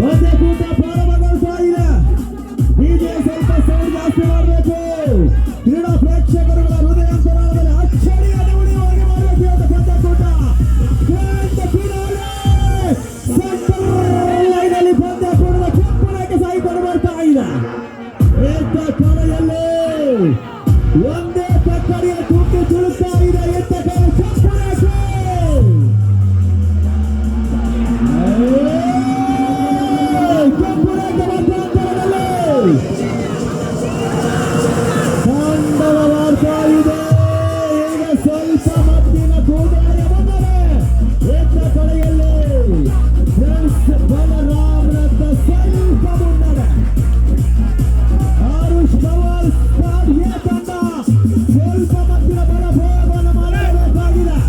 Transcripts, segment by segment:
ಪಂದ್ಯಕೂಟ ಪ್ರಾರಂಭಗೊಳ್ತಾ ಇದೆ. ಡಿಜೆ ಸ್ವಲ್ಪ ಸೌಂಡ್ ಜಾಸ್ತಿ ಮಾಡಬೇಕು. ಕ್ರೀಡಾ ಪ್ರೇಕ್ಷಕರುಗಳ ಹೃದಯಾಂತರಾಳದಲ್ಲಿ ಅಚ್ಚರಿಯ ಉಳಿಯುವವರೆಗೆ ಮಾಡಬೇಕು. ಪಂದ್ಯಕೂಟ ಲೈನಲ್ಲಿ ಪಂದ್ಯಕೂಟದ ಕೆಂಪುನಕ್ಕೆ ಸಾಗಿಕೊಂಡು ಬರ್ತಾ ಇದೆ. ಎತ್ತ ಕಡೆಯಲ್ಲಿ ಒಂದೇ ತಕ್ಕಡಿಯ ತುಟ್ಟಿ ತುಳುತ್ತಾ ಇದೆ. ಎತ್ತ ಕಡೆ ಕೆಂಪುನಕ್ಕೆ ತಾಂಡವವಾಡ್ತಾ ಇದೆ. ಈಗ ಸ್ವಲ್ಪ ಮತ್ತಿನ ಕೂದಲೆಯ ಬಂದರೆ ಎತ್ತ ಕಡೆಯಲ್ಲಿ ಬಲರಾಮ್ನತ್ತ ಸ್ವಲ್ಪ ಮುನ್ನಡೆ. ಆರುಷ್ ಪವಾರ್ ಸ್ಕ್ವಾಡ್ ಎ ತಂಡ ಸ್ವಲ್ಪ ಮತ್ತಿನ ಬಲ ಪ್ರಯೋಗವನ್ನು ಮಾಡಬೇಕಾಗಿದೆ.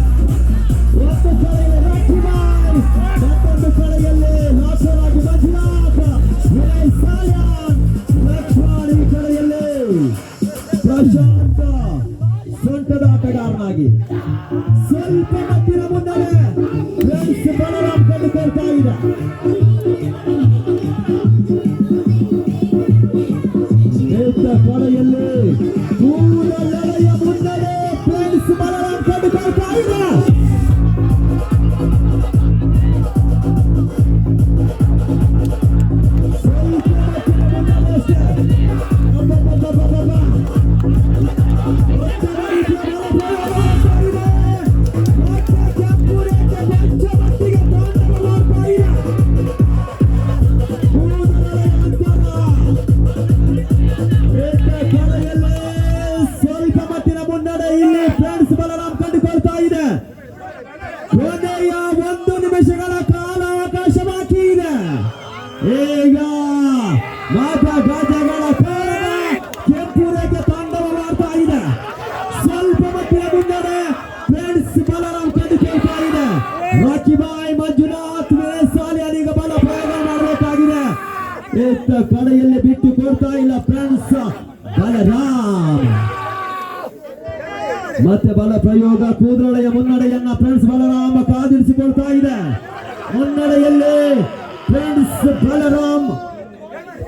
ಒಂದು ಕಡೆಯಲ್ಲಿ ರಾಕಿಬಾಯ್, ಮತ್ತೊಂದು ಕಡೆಯಲ್ಲಿ ನಾಸರಾಗಿ ಮಂಜುನಾಥ್, ವಿನಯ್ ಸಾಲ್ಯಾನ್, ಲಕ್ಷ್ಮಣ್ ಈ ಕಡೆಯಲ್ಲಿ ಪ್ರಶಾಂತ ಸೊಂಟದ ಆಟಗಾರನಾಗಿ ಸ್ವಲ್ಪ ಮಟ್ಟಿನ ಮುನ್ನಡೆ ಫ್ರೆಂಡ್ಸ್ ಬಲರಾಮ್ ಕಂಡುಕೊಳ್ತಾ ಇದೆ. ಎತ್ತ ಕಡೆಯಲ್ಲಿ ಕೂದಲೆಳೆಯ ಮುನ್ನಡೆ ಫ್ರೆಂಡ್ಸ್ ಬಲರಾಮ್ ಕಂಡುಕೊಳ್ತಾ ಇದೆ. ಸ್ವಲ್ಪ ಮಟ್ಟಿನ ಮುನ್ನಡೆ ಇಲ್ಲಿ ಫ್ರೆಂಡ್ಸ್ ಬಲರಾಮ್ ಕಂಡುಕೊಳ್ತಾ ಇದೆ. ಕೊನೆಯ 1 ನಿಮಿಷಗಳ ಕಾಲಾವಕಾಶ ಬಾಕಿ ಇದೆ. ಈಗ ಮಾತುಕತೆಗಳ ಕಾರಣ ಕೆಂಪು ರೇಖೆ ತಾಂಡವವಾಡ್ತಾ ಇದೆ. ಸ್ವಲ್ಪ ಮಟ್ಟಿನ ಮುನ್ನಡೆ ಫ್ರೆಂಡ್ಸ್ ಬಲರಾಮ್ ಕಂಡುಕೊಳ್ತಾ ಇದೆ. ರಾಕಿಬಾಯ್, ಮಂಜುನಾಥ್, ವಿನಯ್ ಸಾಲ್ಯಾನ್ ಈಗ ಬಲ ಪ್ರಯೋಗ ಮಾಡಬೇಕಾಗಿದೆ. ಎತ್ತ ಕಡೆಯಲ್ಲಿ ಬಿಟ್ಟು ಕೊಡ್ತಾ ಇಲ್ಲ ಫ್ರೆಂಡ್ಸ್ ಬಲರಾಮ್. ಮತ್ತೆ ಬಲ ಪ್ರಯೋಗ ಕೂದಲೆಯ ಮುನ್ನಡೆಯನ್ನ ಫ್ರೆಂಡ್ಸ್ ಬಲರಾಮ್ ಕಾದಿರಿಸಿಕೊಳ್ತಾ ಇದೆ. ಮುನ್ನಡೆಯಲ್ಲಿ ಫ್ರೆಂಡ್ಸ್ ಬಲರಾಮ್.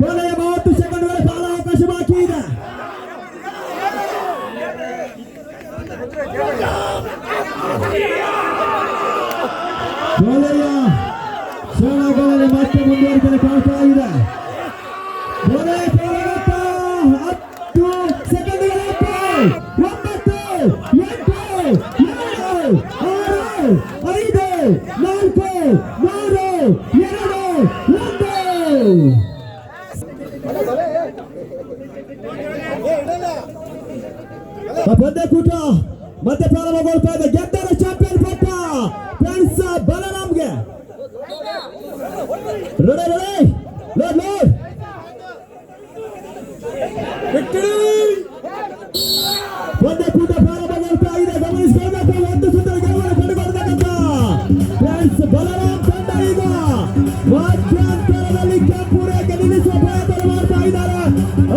ಕೊನೆಯ 30 ಸೆಕೆಂಡ್ಗಳ ಕಾಲಾವಕಾಶ ಬಾಕಿ ಇದೆ. ಕೊನೆಯ ಕ್ಷಣಗಳಲ್ಲಿ ಮತ್ತೆ ಮುಂದುವರಿಕೆ ಕಾಣ್ತಾ ಇದೆ. ಕೊನೆಯ 10 ಸೆಕೆಂಡ್ಗಳಾಯ್ತು. 9, 8, 7, 6, 5, 4, 3, 2, 1. ಪಂದ್ಯಕೂಟ ಮತ್ತೆ ಪ್ರಾರಂಭಗೊಳ್ತಾ ಇದೆ. ಗೆದ್ದರ ಚಾಂಪಿಯನ್ ಪಟ್ಟ ಫ್ರೆಂಡ್ಸ್ ಬಲರಾಮ್ಗೆ. ಪಂದ್ಯಕೂಟ ಪ್ರಾರಂಭಗೊಳ್ತಾ ಇದೆ. ಗಮನಿಸಿಕೊಳ್ಳಬೇಕು. ಒಂದು ಸುಂದರ ಗೆಲುವನ್ನು ಕಂಡುಕೊಳ್ಳತಕ್ಕಂಥ ಫ್ರೆಂಡ್ಸ್ ಬಲರಾಮ್ ತಂಡ ಈಗ ಮಧ್ಯಂತರದಲ್ಲಿ ಕೆಂಪು ರೇಖೆ ನಿಲ್ಲಿಸುವ ಪ್ರಯತ್ನ ಮಾಡ್ತಾ ಇದ್ದಾರೆ.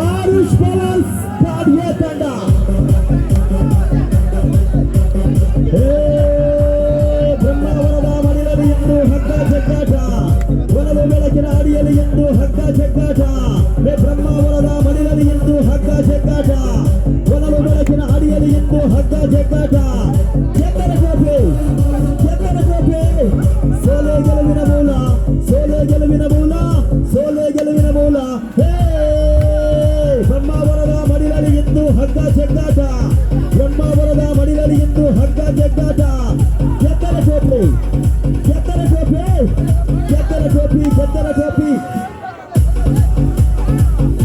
ಆರುಷ್ ಪವಾರ್ ಸ್ಕ್ವಾಡ್ ಎ ತಂಡ. ಬ್ರಹ್ಮಾವರದ ಮಡಿಲಲ್ಲಿ ಎಂದು ಹಗ್ಗ ಜಗ್ಗಾಟ, ಒಲವು ಬೆಳಕಿನ ಅಡಿಯಲ್ಲಿ ಎಂದು ಹಗ್ಗ ಜಗ್ಗಾಟ. ಬ್ರಹ್ಮಾವರದ ಮಡಿಲಲ್ಲಿ ಎಂದು ಹಗ್ಗ ಜಗ್ಗಾಟ, ಒಲವು ಬೆಳಕಿನ ಅಡಿಯಲ್ಲಿ ಎಂದು ಹಗ್ಗ ಜಗ್ಗಾಟ. ಗೆದ್ದರ ಟ್ರೋಫಿ, ಗೆದ್ದರ ಟ್ರೋಫಿ. ಸೋಲೆ ಗೆಲುವಿನ ಮೂಲ, ಸೋಲೆ ಗೆಲುವಿನ ಮೂಲ, ಸೋಲೆ ಗೆಲುವಿನ ಮೂಲ. ಬ್ರಹ್ಮಾವರದ ಮಡಿಲಲ್ಲಿ ಎಂದು ಹಗ್ಗ ಜಗ್ಗಾಟ, ಬ್ರಹ್ಮಾವರದ ಮಡಿಲಲ್ಲಿ ಎಂದು ಹಗ್ಗ ಜಗ್ಗಾಟ. ಗೆದ್ದರ ಟ್ರೋಫಿ, ಗೆದ್ದರ ಟ್ರೋಫಿ, ಗೆದ್ದರ ಟ್ರೋಫಿ, ಗೆದ್ದರ ಟ್ರೋಫಿ.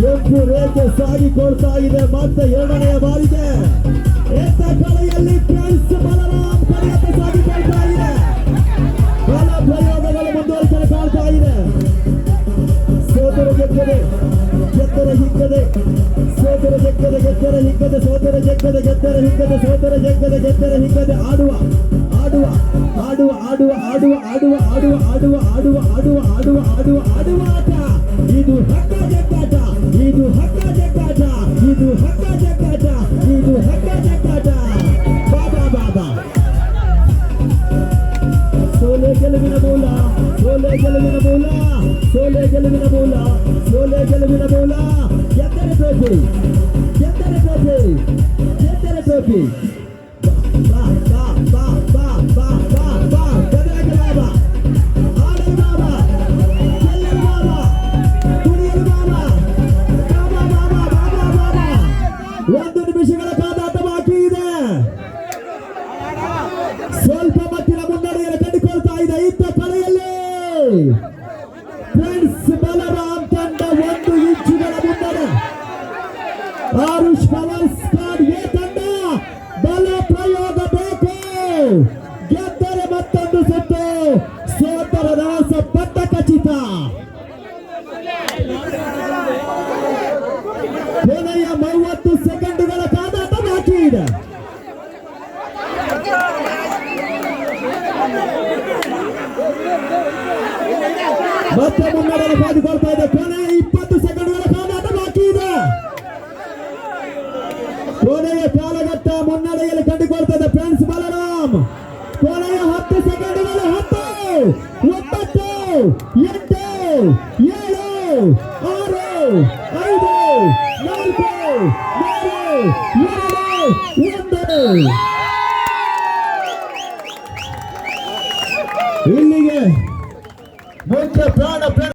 ಕೆಂಪು ರೇಖೆ ಸಾಗಿಕೊಳ್ತಾ ಇದೆ ಮತ್ತೆ 2ನೇ ಬಾರಿಗೆ. ಎತ್ತ ಕಡೆಯಲ್ಲಿ ಫ್ರೆಂಡ್ಸ್ ಬಲರಾಮ್ ಕಡೆಯತ್ತ ಸಾಗಿಕೊಳ್ತಾ ಇದೆ. ಬಲ ಪ್ರಯೋಗಗಳು ಮುಂದುವರಿಸಲು ಕಾಣ್ತಾ ಇದೆ. ಸೋದರ ಗೆದ್ದದೆ, ಗೆದ್ದರ ಹಿಕ್ಕದೆ, ಸೋದರ ಜಗ್ಗದೆ, ಗೆದ್ದರ ಹಿಕ್ಕದೆ, ಸೋದರ ಜಗ್ಗದೆ, ಗೆದ್ದರ ಹಿಕ್ಕದೆ, ಸೋದರ ಜಗ್ಗದೆ, ಗೆದ್ದರ ಹಿಕ್ಕದೆ. ಆಡುವ ಆಡುವ ಆಡುವ ಆಡುವ ಆಡುವ ಆಡುವ ಆಡುವ ಆಡುವ ಆಡುವ ಆಡುವ ಆಡುವ ಆಡುವ ಆಡುವ ಆಟ. ಇದು ಹಗ್ಗ ಜಗ್ಗಾಟ, ಇದು ಹಗ್ಗ ಜಗ್ಗಾಟ, ಇದು ಹಗ್ಗ ಜಗ್ಗಾಟ, ಇದು ಹಗ್ಗ ಜಗ್ಗಾಟ. ಸೋಲೆ ಗೆಲುವಿನ ಮೂಲ, ಸೋಲೆ ಗೆಲುವಿನ ಮೂಲ. ಗೆದ್ದರೆ ಟ್ರೋಫಿ, ಗೆದ್ದರೆ ಟ್ರೋಫಿ, ಗೆದ್ದರೆ ಟ್ರೋಫಿ. ಬಾ ಬಾ ಬಾ ಬಾ ಬಾ ಬಾ ಬಾ ಗದಗ ಬಾಬಾ, ಆಡಲು ಬಾಬಾ, ಗೆಲ್ಲಲು ಬಾಬಾ, ಕುಣಿಯಲು ಬಾಬಾ, ಬಾಬಾ ಬಾಬಾ ಬಾಬಾ ಬಾಬಾ. 1 ನಿಮಿಷಗಳ ಕಾದಾಟ ಬಾಕಿ ಇದೆ. ಸ್ವಲ್ಪ ಮಟ್ಟಿನ ಮುನ್ನಡೆಯನ್ನು ಕಂಡುಕೊಳ್ತಾ ಇದೆ ಇತ್ತ ಕಡೆಯಲ್ಲಿ. ಫ್ರೆಂಡ್ಸ್ ಬಲರಾಮ್ ತಂಡ 1 ಇಂಚುಗಳ ಮುನ್ನಡೆ. ಆರುಷ್ ಪವರ್ ಸ್ಕ್ವಾಡ್ ಎ ತಂಡ ಬಲ ಪ್ರಯೋಗ ಬೇಕು. ಗೆದ್ದರೆ ಮತ್ತೊಂದು ಸುತ್ತು, ಸೋತರ ರಹಸ ಪಟ್ಟ ಖಚಿತ. ಕೊನೆಯ 30 ಸೆಕೆಂಡುಗಳ ಕಾದಾಟ ಬಾಕಿ ಇದೆ. ಮತ್ತೆ ಮುನ್ನಡೆಯನ್ನು ಕಾಯ್ದುಕೊಳ್ತಾ ಇದೆ. ಕೊನೆಯ 20 ಸೆಕೆಂಡ್ಗಳ ಕಾದಾಟ ಬಾಕಿ ಇದೆ. ಕೊನೆಯ ಕಾಲಘಟ್ಟ ಮುನ್ನಡೆಯಲ್ಲಿ ಕಂಡುಕೊಳ್ತಾ ಇದೆ ಫ್ರೆಂಡ್ಸ್ ಬಲರಾಮ್. ಕೊನೆಯ 10 ಸೆಕೆಂಡ್ಗಳು. 10, 9, 8, 7, 6, 5, 4, 3, 2, 1.